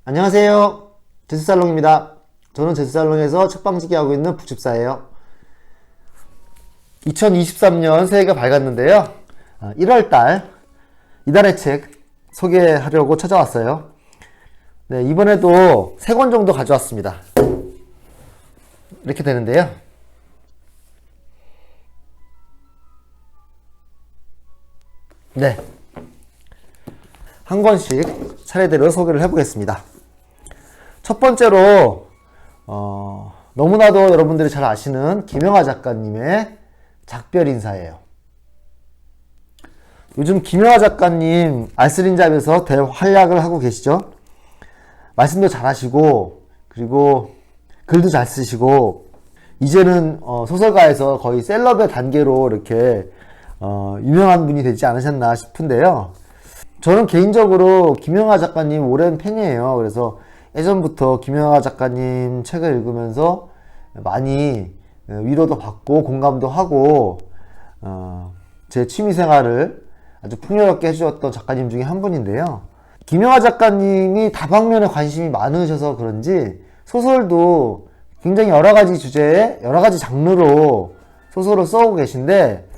안녕하세요. 제주살롱입니다. 저는 제주살롱에서 책방지기 하고 있는 북집사예요. 2023년 새해가 밝았는데요. 1월달 이달의 책 소개하려고 찾아왔어요. 네, 이번에도 3권 정도 가져왔습니다. 이렇게 되는데요. 네, 한 권씩 차례대로 소개를 해보겠습니다. 첫 번째로 너무나도 여러분들이 잘 아시는 김영하 작가님의 작별 인사예요. 요즘 김영하 작가님 알쓰린잡에서 대활약을 하고 계시죠. 말씀도 잘 하시고 그리고 글도 잘 쓰시고 이제는 소설가에서 거의 셀럽의 단계로 이렇게 유명한 분이 되지 않으셨나 싶은데요. 저는 개인적으로 김영하 작가님 오랜 팬이에요. 그래서 예전부터 김영하 작가님 책을 읽으면서 많이 위로도 받고 공감도 하고 제 취미생활을 아주 풍요롭게 해주었던 작가님 중에 한 분인데요. 김영하 작가님이 다방면에 관심이 많으셔서 그런지 소설도 굉장히 여러가지 주제에 여러가지 장르로 소설을 써오고 계신데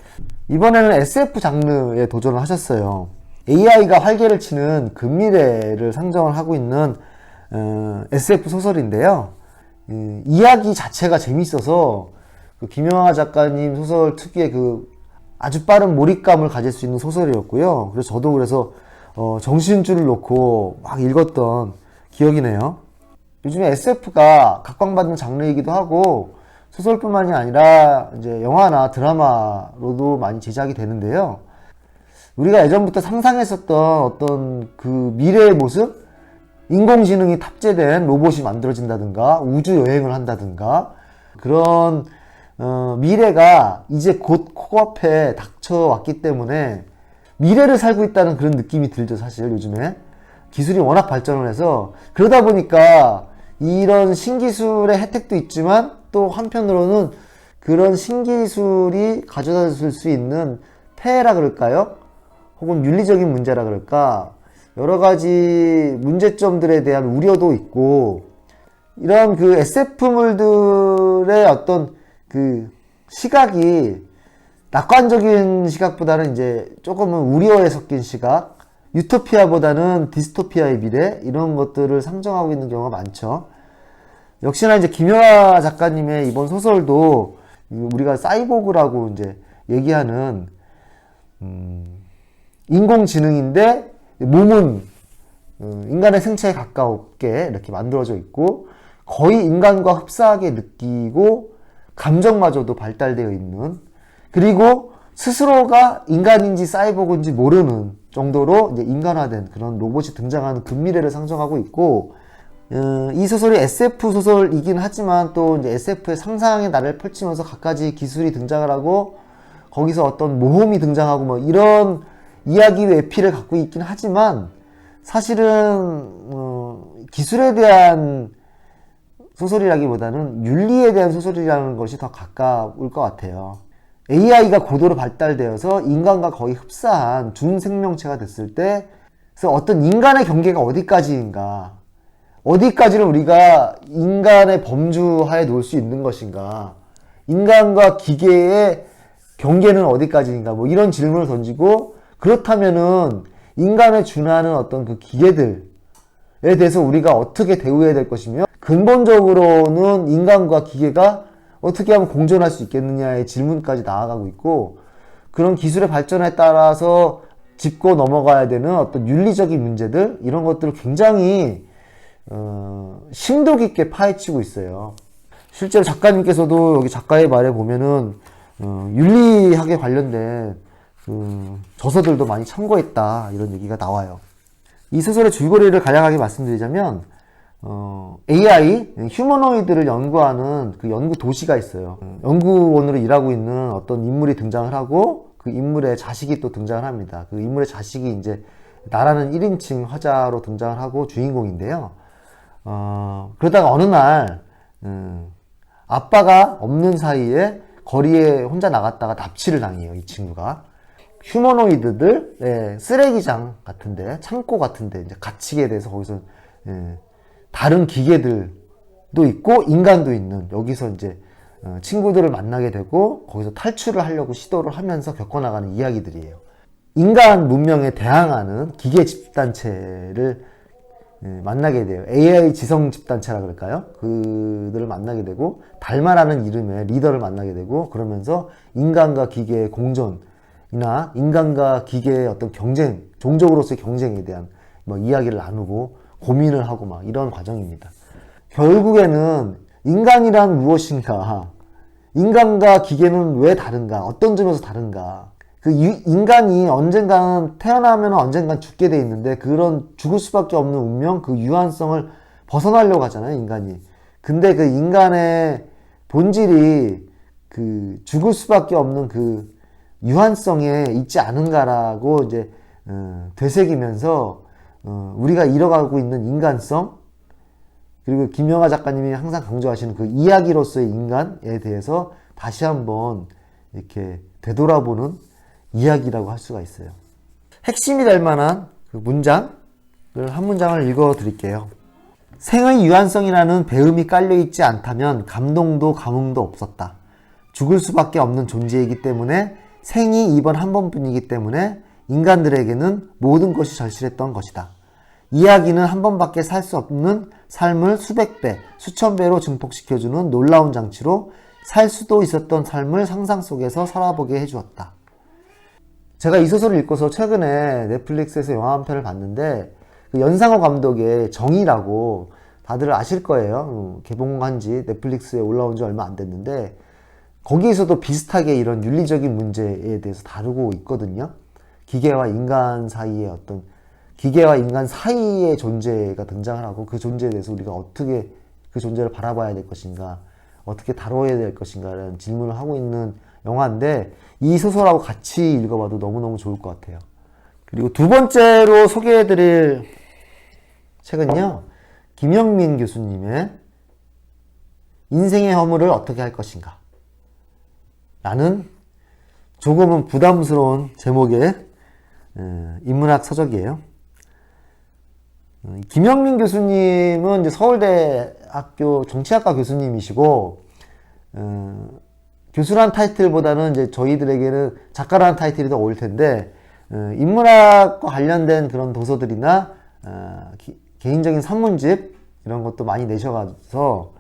이번에는 SF 장르에 도전을 하셨어요. AI가 활개를 치는 근미래를 상정을 하고 있는 SF 소설인데요. 이야기 자체가 재밌어서 그 김영하 작가님 소설 특유의 그 아주 빠른 몰입감을 가질 수 있는 소설이었고요. 그래서 저도 그래서 정신줄을 놓고 막 읽었던 기억이네요. 요즘에 SF가 각광받는 장르이기도 하고 소설뿐만이 아니라 이제 영화나 드라마로도 많이 제작이 되는데요. 우리가 예전부터 상상했었던 어떤 그 미래의 모습? 인공지능이 탑재된 로봇이 만들어진다든가 우주 여행을 한다든가 그런 미래가 이제 곧 코앞에 닥쳐왔기 때문에 미래를 살고 있다는 그런 느낌이 들죠. 사실 요즘에 기술이 워낙 발전을 해서 그러다 보니까 이런 신기술의 혜택도 있지만 또 한편으로는 그런 신기술이 가져다 줄 수 있는 폐해라 그럴까요? 혹은 윤리적인 문제라 그럴까? 여러 가지 문제점들에 대한 우려도 있고, 이런 그 SF물들의 어떤 그 시각이 낙관적인 시각보다는 이제 조금은 우려에 섞인 시각, 유토피아보다는 디스토피아의 미래, 이런 것들을 상정하고 있는 경우가 많죠. 역시나 이제 김영하 작가님의 이번 소설도 우리가 사이보그라고 이제 얘기하는, 인공지능인데 몸은 인간의 생체에 가깝게 이렇게 만들어져 있고 거의 인간과 흡사하게 느끼고 감정마저도 발달되어 있는 그리고 스스로가 인간인지 사이보그인지 모르는 정도로 이제 인간화된 그런 로봇이 등장하는 근미래를 상정하고 있고 이 소설이 SF 소설이긴 하지만 또 이제 SF의 상상의 나래를 펼치면서 갖가지 기술이 등장을 하고 거기서 어떤 모험이 등장하고 뭐 이런 이야기 외피를 갖고 있긴 하지만 사실은 기술에 대한 소설이라기보다는 윤리에 대한 소설이라는 것이 더 가까울 것 같아요. AI가 고도로 발달되어서 인간과 거의 흡사한 준생명체가 됐을 때 그래서 어떤 인간의 경계가 어디까지인가 어디까지를 우리가 인간의 범주하에 놓을 수 있는 것인가 인간과 기계의 경계는 어디까지인가 뭐 이런 질문을 던지고 그렇다면은 인간에 준하는 어떤 그 기계들에 대해서 우리가 어떻게 대우해야 될 것이며 근본적으로는 인간과 기계가 어떻게 하면 공존할 수 있겠느냐의 질문까지 나아가고 있고 그런 기술의 발전에 따라서 짚고 넘어가야 되는 어떤 윤리적인 문제들 이런 것들을 굉장히 심도 깊게 파헤치고 있어요. 실제로 작가님께서도 여기 작가의 말에 보면은 윤리학에 관련된 저서들도 많이 참고했다 이런 얘기가 나와요. 이 소설의 줄거리를 간략하게 말씀드리자면 AI, 휴머노이드를 연구하는 그 연구 도시가 있어요. 연구원으로 일하고 있는 어떤 인물이 등장을 하고 그 인물의 자식이 또 등장을 합니다. 그 인물의 자식이 이제 나라는 1인칭 화자로 등장을 하고 주인공인데요. 그러다가 어느 날 아빠가 없는 사이에 거리에 혼자 나갔다가 납치를 당해요. 이 친구가. 휴머노이드들 쓰레기장 같은데 창고 같은데 이제 갇히게 돼서 거기서 다른 기계들도 있고 인간도 있는, 여기서 이제 친구들을 만나게 되고 거기서 탈출을 하려고 시도를 하면서 겪어나가는 이야기들이에요. 인간 문명에 대항하는 기계 집단체를 만나게 돼요. AI 지성 집단체라 그럴까요? 그들을 만나게 되고, 달마라는 이름의 리더를 만나게 되고, 그러면서 인간과 기계의 공존이나 인간과 기계의 어떤 경쟁, 종족으로서의 경쟁에 대한 뭐 이야기를 나누고 고민을 하고 막 이런 과정입니다. 결국에는 인간이란 무엇인가, 인간과 기계는 왜 다른가, 어떤 점에서 다른가, 그 인간이 언젠가는 태어나면 언젠간 죽게 돼 있는데 그런 죽을 수밖에 없는 운명, 그 유한성을 벗어나려고 하잖아요, 인간이. 근데 그 인간의 본질이 그 죽을 수밖에 없는 그 유한성에 있지 않은가라고 이제 되새기면서 우리가 잃어가고 있는 인간성, 그리고 김영하 작가님이 항상 강조하시는 그 이야기로서의 인간에 대해서 다시 한번 이렇게 되돌아보는 이야기라고 할 수가 있어요. 핵심이 될 만한 그 문장을 한 문장을 읽어 드릴게요. 생의 유한성이라는 배음이 깔려있지 않다면 감동도 감흥도 없었다. 죽을 수밖에 없는 존재이기 때문에, 생이 이번 한 번뿐이기 때문에 인간들에게는 모든 것이 절실했던 것이다. 이야기는 한 번밖에 살 수 없는 삶을 수백 배, 수천 배로 증폭시켜주는 놀라운 장치로 살 수도 있었던 삶을 상상 속에서 살아보게 해주었다. 제가 이 소설을 읽고서 최근에 넷플릭스에서 영화 한 편을 봤는데, 그 연상호 감독의 정의라고 다들 아실 거예요. 개봉한 지 넷플릭스에 올라온 지 얼마 안 됐는데, 거기에서도 비슷하게 이런 윤리적인 문제에 대해서 다루고 있거든요. 기계와 인간 사이의 어떤, 기계와 인간 사이의 존재가 등장을 하고, 그 존재에 대해서 우리가 어떻게 그 존재를 바라봐야 될 것인가, 어떻게 다뤄야 될 것인가라는 질문을 하고 있는 영화인데, 이 소설하고 같이 읽어봐도 너무너무 좋을 것 같아요. 그리고 두 번째로 소개해드릴 책은요, 김영민 교수님의 인생의 허물을 어떻게 할 것인가 라는 조금은 부담스러운 제목의 인문학 서적이에요. 김영민 교수님은 이제 서울대학교 정치학과 교수님이시고, 교수란 타이틀보다는 이제 저희들에게는 작가라는 타이틀이 더 어울릴 텐데, 인문학과 관련된 그런 도서들이나 개인적인 산문집 이런 것도 많이 내셔가서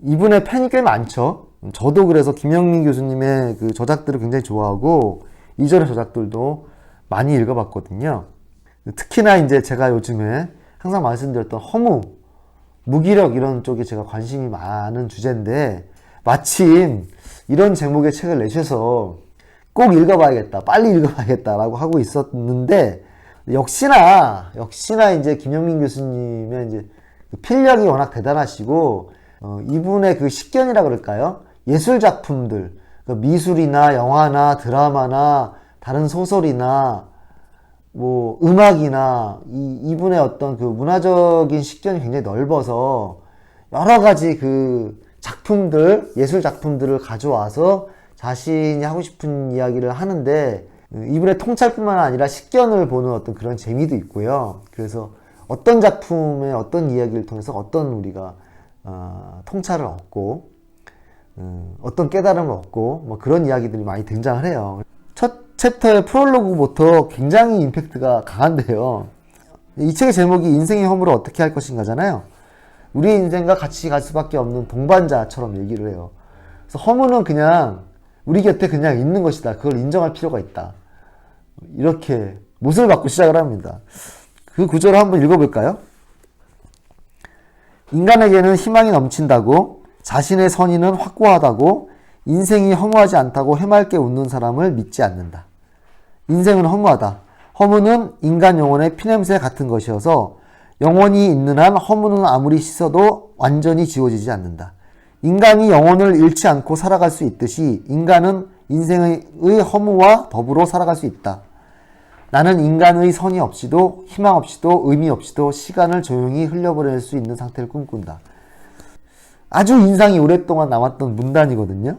이분의 팬이 꽤 많죠. 저도 그래서 김영민 교수님의 그 저작들을 굉장히 좋아하고 이전의 저작들도 많이 읽어봤거든요. 특히나 이제 제가 요즘에 항상 말씀드렸던 허무, 무기력 이런 쪽에 제가 관심이 많은 주제인데, 마침 이런 제목의 책을 내셔서 꼭 읽어봐야겠다, 빨리 읽어봐야겠다라고 하고 있었는데, 역시나 이제 김영민 교수님의 이제 필력이 워낙 대단하시고, 이분의 그 식견이라 그럴까요? 예술 작품들, 미술이나 영화나 드라마나 다른 소설이나 뭐 음악이나 이분의 어떤 그 문화적인 식견이 굉장히 넓어서 여러 가지 그 작품들, 예술 작품들을 가져와서 자신이 하고 싶은 이야기를 하는데, 이분의 통찰뿐만 아니라 식견을 보는 어떤 그런 재미도 있고요. 그래서 어떤 작품의 어떤 이야기를 통해서 어떤 우리가 통찰을 얻고 어떤 깨달음을 얻고 뭐 그런 이야기들이 많이 등장을 해요. 첫 챕터의 프롤로그부터 굉장히 임팩트가 강한데요. 이 책의 제목이 인생의 허물을 어떻게 할 것인가잖아요. 우리 인생과 같이 갈 수밖에 없는 동반자처럼 얘기를 해요. 그래서 허물은 그냥 우리 곁에 그냥 있는 것이다. 그걸 인정할 필요가 있다. 이렇게 못을 받고 시작을 합니다. 그 구절을 한번 읽어볼까요? 인간에게는 희망이 넘친다고, 자신의 선의는 확고하다고, 인생이 허무하지 않다고 해맑게 웃는 사람을 믿지 않는다. 인생은 허무하다. 허무는 인간 영혼의 피냄새 같은 것이어서 영혼이 있는 한 허무는 아무리 씻어도 완전히 지워지지 않는다. 인간이 영혼을 잃지 않고 살아갈 수 있듯이 인간은 인생의 허무와 더불어 살아갈 수 있다. 나는 인간의 선의 없이도 희망 없이도 의미 없이도 시간을 조용히 흘려보낼 수 있는 상태를 꿈꾼다. 아주 인상이 오랫동안 남았던 문단이거든요.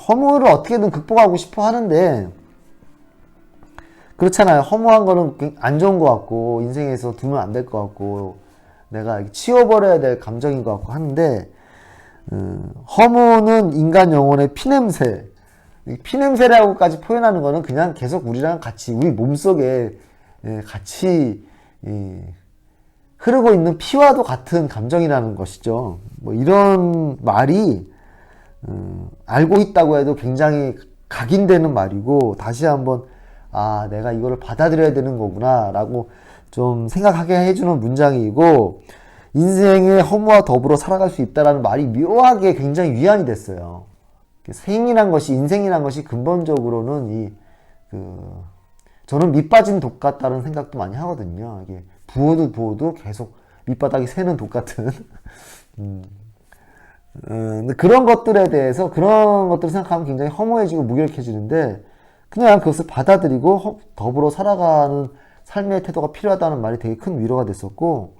허무를 어떻게든 극복하고 싶어 하는데 그렇잖아요. 허무한 거는 안 좋은 것 같고, 인생에서 두면 안 될 것 같고, 내가 치워버려야 될 감정인 것 같고 하는데, 허무는 인간 영혼의 피냄새. 피냄새라고까지 표현하는 거는 그냥 계속 우리랑 같이, 우리 몸속에 같이 흐르고 있는 피와도 같은 감정이라는 것이죠. 뭐 이런 말이 알고 있다고 해도 굉장히 각인되는 말이고, 다시 한번 아, 내가 이거를 받아들여야 되는 거구나 라고 좀 생각하게 해주는 문장이고, 인생의 허무와 더불어 살아갈 수 있다라는 말이 묘하게 굉장히 위안이 됐어요. 생이란 것이, 인생이란 것이 근본적으로는 저는 밑 빠진 독 같다는 생각도 많이 하거든요. 이게 부어도 계속 밑바닥이 새는 독 같은. 근데 그런 것들에 대해서, 그런 것들을 생각하면 굉장히 허무해지고 무기력해지는데, 그냥 그것을 받아들이고 더불어 살아가는 삶의 태도가 필요하다는 말이 되게 큰 위로가 됐었고,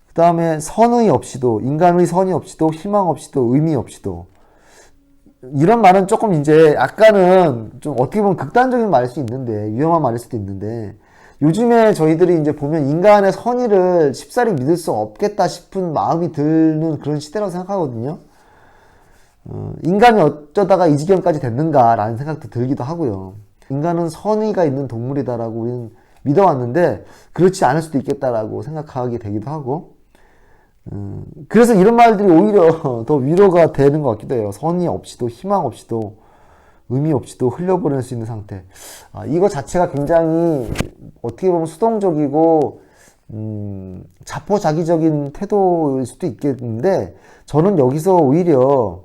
그 다음에 선의 없이도, 인간의 선이 없이도, 희망 없이도, 의미 없이도, 이런 말은 조금 이제 약간은 좀 어떻게 보면 극단적인 말일 수 있는데, 위험한 말일 수도 있는데, 요즘에 저희들이 이제 보면 인간의 선의를 쉽사리 믿을 수 없겠다 싶은 마음이 드는 그런 시대라고 생각하거든요. 인간이 어쩌다가 이 지경까지 됐는가라는 생각도 들기도 하고요. 인간은 선의가 있는 동물이다라고 우리는 믿어왔는데, 그렇지 않을 수도 있겠다라고 생각하게 되기도 하고, 그래서 이런 말들이 오히려 더 위로가 되는 것 같기도 해요. 선의 없이도, 희망 없이도, 의미 없이도 흘려보낼 수 있는 상태. 이거 자체가 굉장히 어떻게 보면 수동적이고 자포자기적인 태도일 수도 있겠는데, 저는 여기서 오히려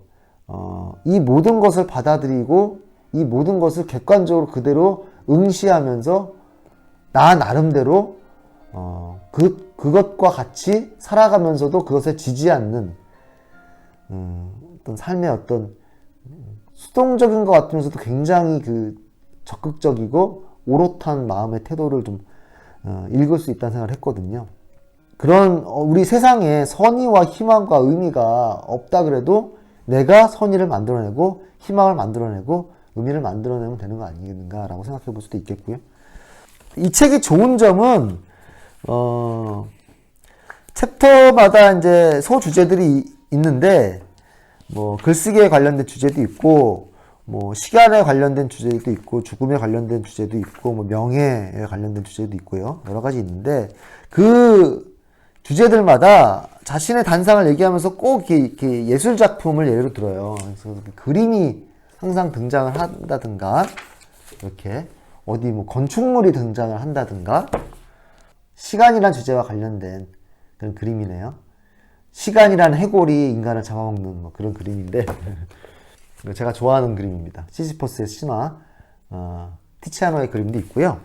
이 모든 것을 받아들이고 이 모든 것을 객관적으로 그대로 응시하면서 나 나름대로 그것과 같이 살아가면서도 그것에 지지 않는 어떤 삶의 어떤 수동적인 것 같으면서도 굉장히 적극적이고 오롯한 마음의 태도를 좀 읽을 수 있다는 생각을 했거든요. 그런 우리 세상에 선의와 희망과 의미가 없다 그래도 내가 선의를 만들어내고 희망을 만들어내고 의미를 만들어내면 되는 거 아니겠는가라고 생각해 볼 수도 있겠고요. 이 책이 좋은 점은 챕터마다 이제 소주제들이 있는데, 뭐 글쓰기에 관련된 주제도 있고, 뭐 시간에 관련된 주제도 있고, 죽음에 관련된 주제도 있고, 뭐 명예에 관련된 주제도 있고요. 여러 가지 있는데, 그 주제들마다 자신의 단상을 얘기하면서 꼭 이렇게 예술 작품을 예로 들어요. 그래서 그림이 항상 등장을 한다든가, 이렇게 어디 뭐 건축물이 등장을 한다든가, 시간이란 주제와 관련된 그런 그림이네요. 시간이란 해골이 인간을 잡아먹는 뭐 그런 그림인데 제가 좋아하는 그림입니다. 시시퍼스의 신화, 티치아노의 그림도 있고요.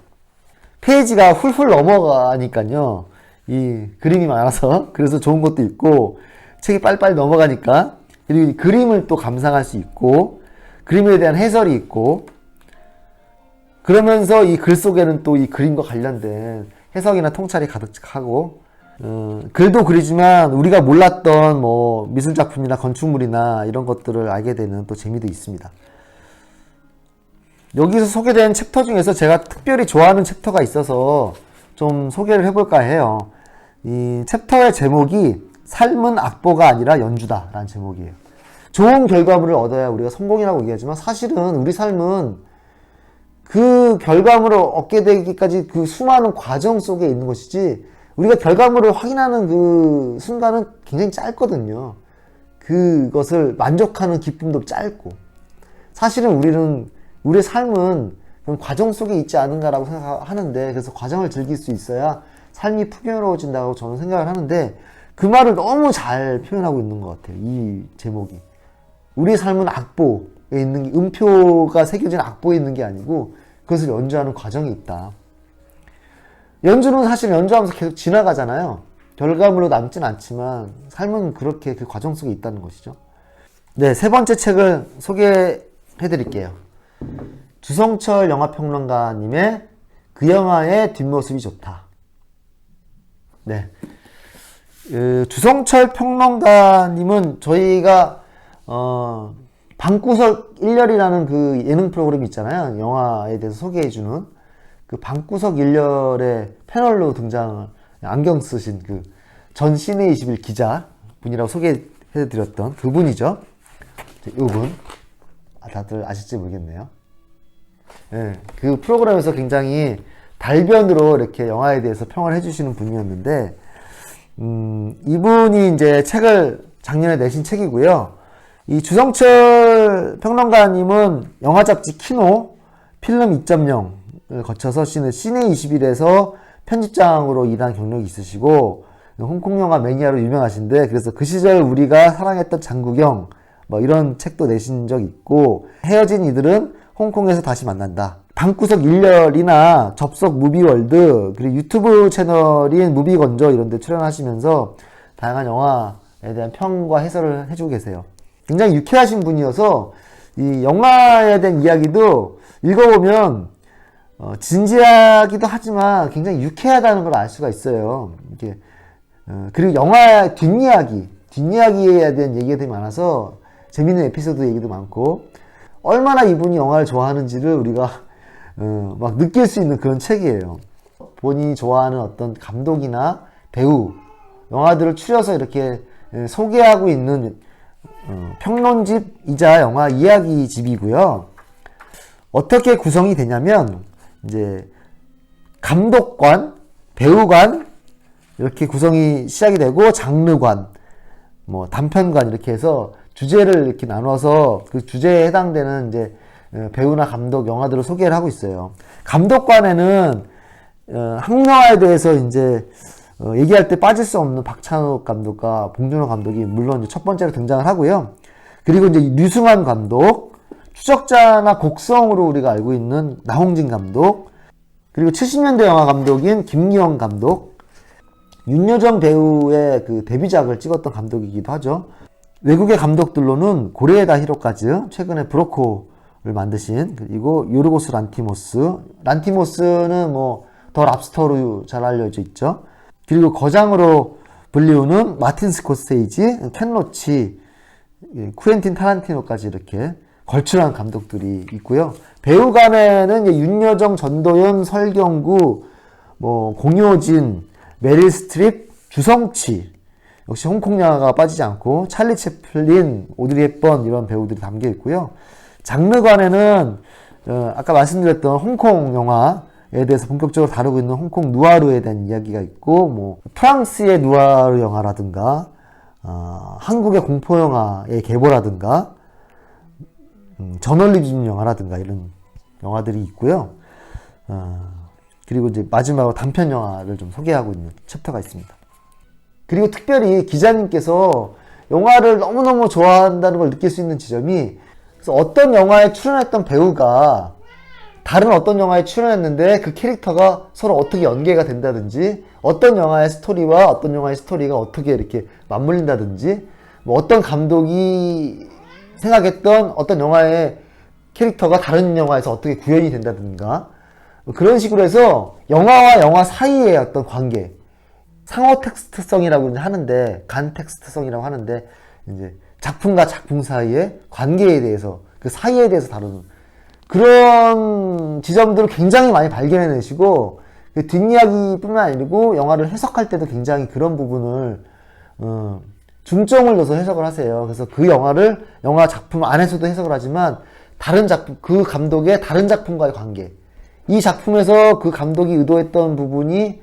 페이지가 훌훌 넘어가니까요, 이 그림이 많아서 그래서 좋은 것도 있고, 책이 빨리빨리 넘어가니까, 그리고 이 그림을 또 감상할 수 있고, 그림에 대한 해설이 있고, 그러면서 이 글 속에는 또 이 그림과 관련된 해석이나 통찰이 가득하고, 글도 그리지만 우리가 몰랐던 뭐 미술작품이나 건축물이나 이런 것들을 알게 되는 또 재미도 있습니다. 여기서 소개된 챕터 중에서 제가 특별히 좋아하는 챕터가 있어서 좀 소개를 해볼까 해요. 이 챕터의 제목이 삶은 악보가 아니라 연주다 라는 제목이에요. 좋은 결과물을 얻어야 우리가 성공이라고 얘기하지만, 사실은 우리 삶은 그 결과물을 얻게 되기까지 그 수많은 과정 속에 있는 것이지, 우리가 결과물을 확인하는 그 순간은 굉장히 짧거든요. 그것을 만족하는 기쁨도 짧고, 사실은 우리의 삶은 그런 과정 속에 있지 않은가라고 생각하는데, 그래서 과정을 즐길 수 있어야 삶이 풍요로워진다고 저는 생각을 하는데, 그 말을 너무 잘 표현하고 있는 것 같아요. 이 제목이. 우리의 삶은 악보에 있는 게, 음표가 새겨진 악보에 있는 게 아니고 그것을 연주하는 과정이 있다. 연주는 사실 연주하면서 계속 지나가잖아요. 결과물로 남진 않지만 삶은 그렇게 그 과정 속에 있다는 것이죠. 네, 세 번째 책을 소개해 드릴게요. 주성철 영화평론가님의 그 영화의 뒷모습이 좋다. 네, 주성철 평론가님은 저희가 방구석 1열이라는 그 예능 프로그램이 있잖아요. 영화에 대해서 소개해주는 그 방구석 일렬의 패널로 등장 안경 쓰신 그 전 시내 21 기자 분이라고 소개해드렸던 그분이죠. 이분 다들 아실지 모르겠네요. 네, 그 프로그램에서 굉장히 달변으로 이렇게 영화에 대해서 평을 해주시는 분이었는데, 이분이 이제 책을 작년에 내신 책이고요. 이 주성철 평론가님은 영화 잡지 키노 필름 2.0을 거쳐서 시내 21에서 편집장으로 일한 경력이 있으시고, 홍콩 영화 매니아로 유명하신데, 그래서 그 시절 우리가 사랑했던 장국영, 뭐 이런 책도 내신 적 있고, 헤어진 이들은 홍콩에서 다시 만난다. 방구석 일렬이나 접속 무비월드, 그리고 유튜브 채널인 무비건조 이런 데 출연하시면서 다양한 영화에 대한 평과 해설을 해주고 계세요. 굉장히 유쾌하신 분이어서 이 영화에 대한 이야기도 읽어보면 진지하기도 하지만 굉장히 유쾌하다는 걸 알 수가 있어요. 이게 그리고 영화 뒷이야기에 대한 얘기가 되게 많아서 재밌는 에피소드 얘기도 많고, 얼마나 이분이 영화를 좋아하는지를 우리가 막 느낄 수 있는 그런 책이에요. 본인이 좋아하는 어떤 감독이나 배우, 영화들을 추려서 이렇게 소개하고 있는 평론집이자 영화 이야기집이고요. 어떻게 구성이 되냐면, 이제 감독관, 배우관 이렇게 구성이 시작이 되고, 장르관, 뭐 단편관 이렇게 해서 주제를 이렇게 나눠서 그 주제에 해당되는 이제 배우나 감독 영화들을 소개를 하고 있어요. 감독관에는 한국 영화에 대해서 이제 얘기할 때 빠질 수 없는 박찬욱 감독과 봉준호 감독이 물론 이제 첫 번째로 등장을 하고요. 그리고 이제 류승환 감독, 추적자나 곡성으로 우리가 알고 있는 나홍진 감독, 그리고 70년대 영화 감독인 김기영 감독, 윤여정 배우의 그 데뷔작을 찍었던 감독이기도 하죠. 외국의 감독들로는 고레에다 히로카즈, 최근에 브로코를 만드신, 그리고 요르고스 란티모스는 뭐 더 랍스터로 잘 알려져 있죠. 그리고 거장으로 불리우는 마틴 스코세이지, 켄 로치, 쿠엔틴 타란티노까지 이렇게 걸출한 감독들이 있고요. 배우 간에는 윤여정, 전도연, 설경구, 뭐 공효진, 메릴 스트립, 주성치, 역시 홍콩 영화가 빠지지 않고 찰리 채플린, 오드리 헵번 이런 배우들이 담겨 있고요. 장르관에는 아까 말씀드렸던 홍콩 영화에 대해서 본격적으로 다루고 있는 홍콩 누아르에 대한 이야기가 있고, 뭐 프랑스의 누아르 영화라든가 한국의 공포 영화의 계보라든가 저널리즘 영화라든가 이런 영화들이 있고요. 그리고 이제 마지막으로 단편 영화를 좀 소개하고 있는 챕터가 있습니다. 그리고 특별히 기자님께서 영화를 너무너무 좋아한다는 걸 느낄 수 있는 지점이, 그래서 어떤 영화에 출연했던 배우가 다른 어떤 영화에 출연했는데 그 캐릭터가 서로 어떻게 연계가 된다든지, 어떤 영화의 스토리와 어떤 영화의 스토리가 어떻게 이렇게 맞물린다든지, 뭐 어떤 감독이 생각했던 어떤 영화의 캐릭터가 다른 영화에서 어떻게 구현이 된다든가, 그런 식으로 해서 영화와 영화 사이의 어떤 관계, 상호 텍스트성이라고 하는데, 간 텍스트성이라고 하는데, 이제 작품과 작품 사이의 관계에 대해서, 그 사이에 대해서 다루는 그런 지점들을 굉장히 많이 발견해내시고, 그 뒷이야기뿐만 아니고 영화를 해석할 때도 굉장히 그런 부분을 중점을 둬서 해석을 하세요. 그래서 그 영화를 영화 작품 안에서도 해석을 하지만, 다른 작품, 그 감독의 다른 작품과의 관계, 이 작품에서 그 감독이 의도했던 부분이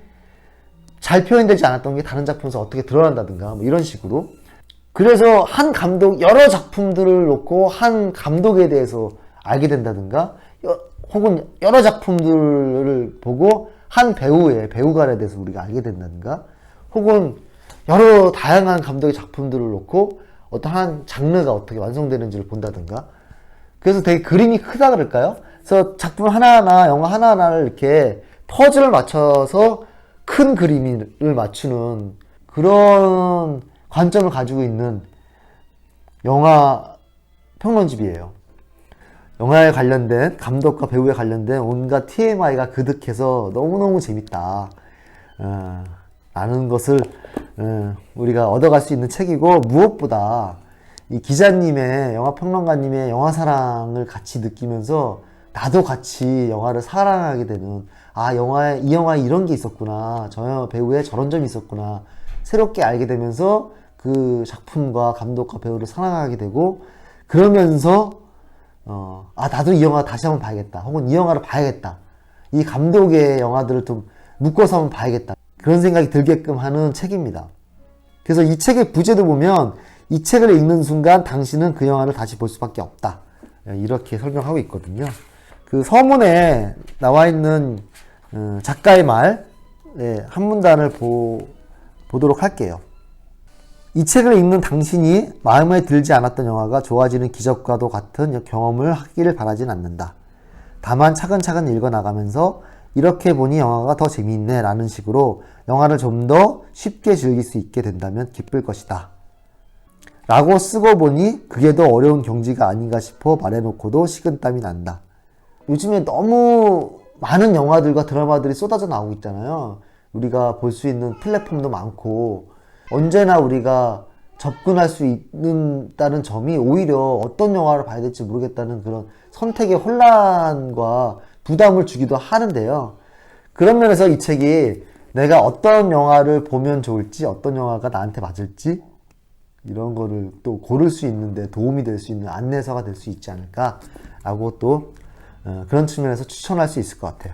잘 표현되지 않았던 게 다른 작품에서 어떻게 드러난다든가, 뭐 이런 식으로. 그래서 한 감독, 여러 작품들을 놓고 한 감독에 대해서 알게 된다든가, 혹은 여러 작품들을 보고 한 배우관에 대해서 우리가 알게 된다든가, 혹은 여러 다양한 감독의 작품들을 놓고 어떤 한 장르가 어떻게 완성되는지를 본다든가. 그래서 되게 그림이 크다 그럴까요? 그래서 작품 하나하나, 영화 하나하나를 이렇게 퍼즐을 맞춰서 큰 그림을 맞추는 그런 관점을 가지고 있는 영화 평론집이에요. 영화에 관련된, 감독과 배우에 관련된 온갖 TMI가 그득해서 너무너무 재밌다 라는 것을 우리가 얻어갈 수 있는 책이고, 무엇보다 이 기자님의, 영화평론가님의 영화 사랑을 같이 느끼면서 나도 같이 영화를 사랑하게 되는 이 영화에 이런 게 있었구나. 저 배우에 저런 점이 있었구나. 새롭게 알게 되면서 그 작품과 감독과 배우를 사랑하게 되고, 그러면서 나도 이 영화 다시 한번 봐야겠다. 혹은 이 영화를 봐야겠다. 이 감독의 영화들을 좀 묶어서 한번 봐야겠다. 그런 생각이 들게끔 하는 책입니다. 그래서 이 책의 부제도 보면 이 책을 읽는 순간 당신은 그 영화를 다시 볼 수밖에 없다. 이렇게 설명하고 있거든요. 그 서문에 나와 있는 작가의 말, 한 문단을 보도록 할게요. 이 책을 읽는 당신이 마음에 들지 않았던 영화가 좋아지는 기적과도 같은 경험을 하기를 바라진 않는다. 다만 차근차근 읽어나가면서 이렇게 보니 영화가 더 재미있네 라는 식으로 영화를 좀 더 쉽게 즐길 수 있게 된다면 기쁠 것이다. 라고 쓰고 보니 그게 더 어려운 경지가 아닌가 싶어 말해놓고도 식은땀이 난다. 요즘에 너무 많은 영화들과 드라마들이 쏟아져 나오고 있잖아요. 우리가 볼 수 있는 플랫폼도 많고 언제나 우리가 접근할 수 있다는 점이 오히려 어떤 영화를 봐야 될지 모르겠다는 그런 선택의 혼란과 부담을 주기도 하는데요. 그런 면에서 이 책이 내가 어떤 영화를 보면 좋을지, 어떤 영화가 나한테 맞을지 이런 거를 또 고를 수 있는데 도움이 될 수 있는 안내서가 될 수 있지 않을까라고 또 그런 측면에서 추천할 수 있을 것 같아요.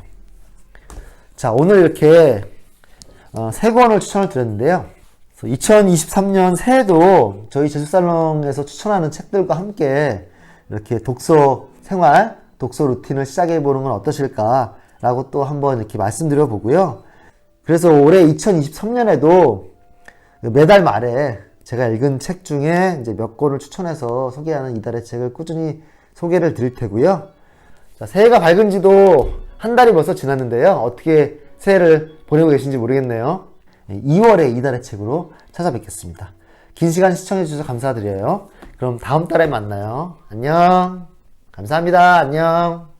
자, 오늘 이렇게 세 권을 추천을 드렸는데요. 2023년 새해도 저희 제주살롱에서 추천하는 책들과 함께 이렇게 독서 생활, 독서 루틴을 시작해보는 건 어떠실까라고 또 한번 이렇게 말씀드려 보고요. 그래서 올해 2023년에도 매달 말에 제가 읽은 책 중에 이제 몇 권을 추천해서 소개하는 이달의 책을 꾸준히 소개를 드릴 테고요. 자, 새해가 밝은 지도 한 달이 벌써 지났는데요. 어떻게 새해를 보내고 계신지 모르겠네요. 2월에 이달의 책으로 찾아뵙겠습니다. 긴 시간 시청해주셔서 감사드려요. 그럼 다음 달에 만나요. 안녕. 감사합니다. 안녕.